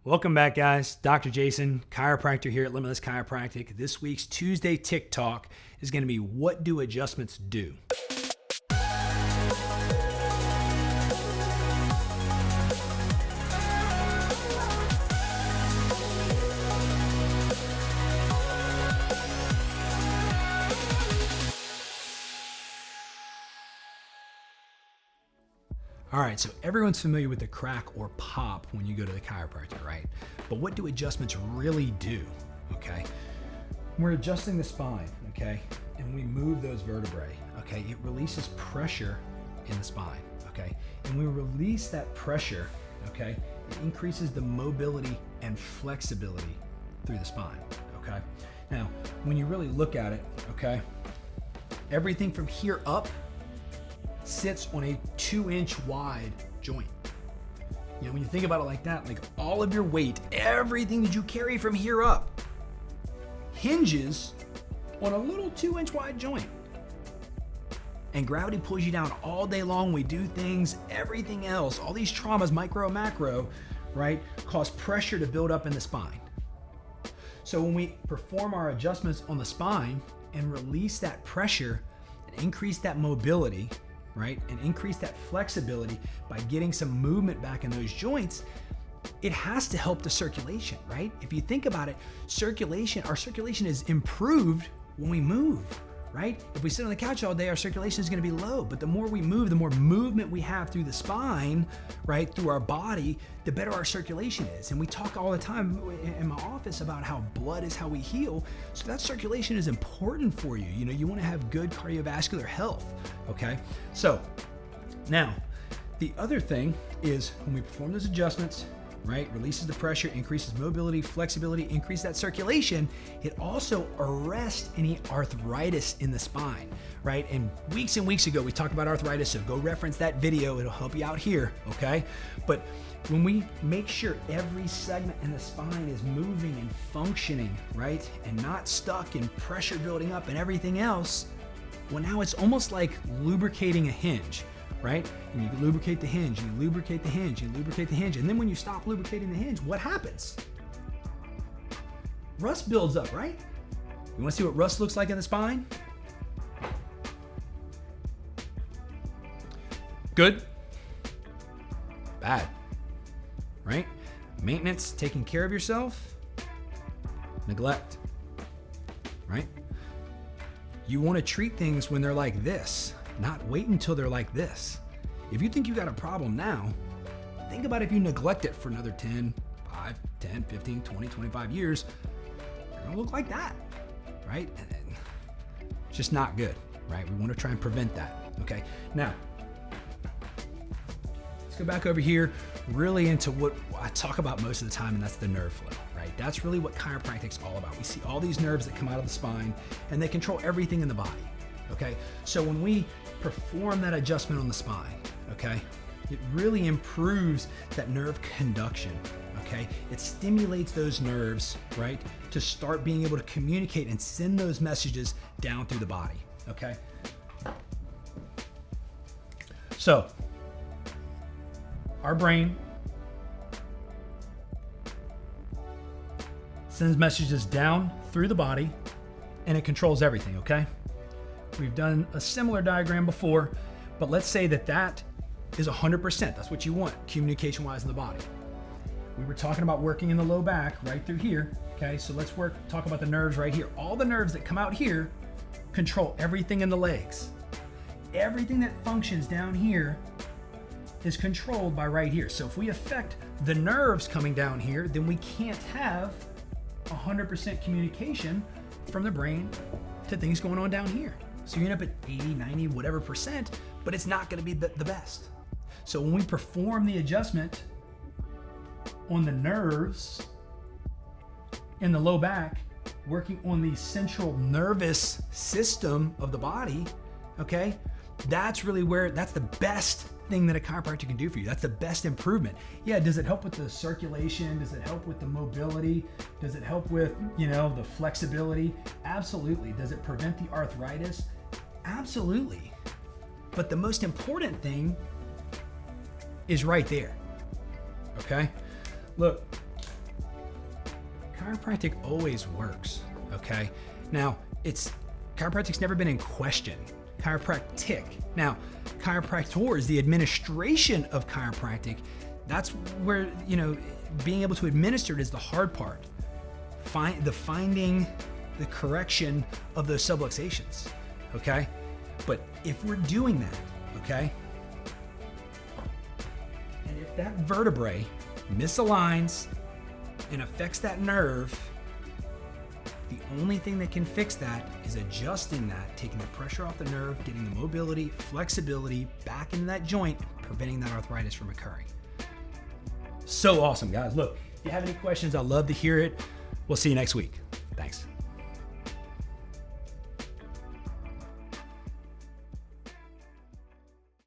Welcome back, guys. Dr. Jason, chiropractor here at Limitless Chiropractic. This week's Tuesday TikTok is going to be, what do adjustments do? All right, so everyone's familiar with the crack or pop when you go to the chiropractor, right? But what do adjustments really do, okay? We're adjusting the spine, okay? And we move those vertebrae, okay? It releases pressure in the spine, okay? And we release that pressure, okay? It increases the mobility and flexibility through the spine, okay? Now, when you really look at it, okay? Everything from here up sits on a 2-inch wide joint. You know, when you think about it like that, like all of your weight, everything that you carry from here up hinges on a little 2-inch wide joint. And gravity pulls you down all day long. We do things, everything else, all these traumas, micro, macro, right, cause pressure to build up in the spine. So when we perform our adjustments on the spine and release that pressure and increase that mobility, right, and increase that flexibility by getting some movement back in those joints, it has to help the circulation, right? If you think about it, our circulation is improved when we move, right? If we sit on the couch all day, our circulation is going to be low, but the more we move, the more movement we have through the spine, right, through our body, the better our circulation is. And we talk all the time in my office about how blood is how we heal. So that circulation is important for you. You know, you want to have good cardiovascular health, okay? So now, the other thing is when we perform those adjustments, right, releases the pressure, increases mobility, flexibility, increase that circulation, it also arrests any arthritis in the spine, right? And weeks ago, we talked about arthritis, so go reference that video. It'll help you out here, okay? But when we make sure every segment in the spine is moving and functioning, right, and not stuck and pressure building up and everything else, well, now it's almost like lubricating a hinge, right? And you lubricate the hinge, you lubricate the hinge, you lubricate the hinge. And then when you stop lubricating the hinge, what happens? Rust builds up, right? You wanna see what rust looks like in the spine? Good? Bad, right? Maintenance, taking care of yourself, neglect, right? You wanna treat things when they're like this, not wait until they're like this. If you think you got a problem now, think about if you neglect it for another 10, 5, 10, 15, 20, 25 years, you're gonna look like that, right? And it's just not good, right? We wanna try and prevent that, okay? Now, let's go back over here, really into what I talk about most of the time, and that's the nerve flow, right? That's really what chiropractic's all about. We see all these nerves that come out of the spine, and they control everything in the body. Okay, so when we perform that adjustment on the spine, okay, it really improves that nerve conduction, okay? It stimulates those nerves, right, to start being able to communicate and send those messages down through the body, okay? So, our brain sends messages down through the body, and it controls everything, okay? We've done a similar diagram before, but let's say that is 100%. That's what you want, communication-wise in the body. We were talking about working in the low back right through here, okay? So let's talk about the nerves right here. All the nerves that come out here control everything in the legs. Everything that functions down here is controlled by right here. So if we affect the nerves coming down here, then we can't have 100% communication from the brain to things going on down here. So you end up at 80, 90, whatever percent, but it's not gonna be the best. So when we perform the adjustment on the nerves in the low back, working on the central nervous system of the body, okay, that's the best thing that a chiropractor can do for you. That's the best improvement. Yeah, does it help with the circulation? Does it help with the mobility? Does it help with, the flexibility? Absolutely. Does it prevent the arthritis? Absolutely. But the most important thing is right there. Okay? Look, chiropractic always works, okay? Now, chiropractic's never been in question. Chiropractic. Now, chiropractors, the administration of chiropractic, that's where, being able to administer it is the hard part. Finding the correction of those subluxations, okay? But if we're doing that, okay, and if that vertebrae misaligns and affects that nerve, the only thing that can fix that is adjusting that, taking the pressure off the nerve, getting the mobility, flexibility back into that joint, preventing that arthritis from occurring. So awesome, guys. Look, if you have any questions, I'd love to hear it. We'll see you next week. Thanks.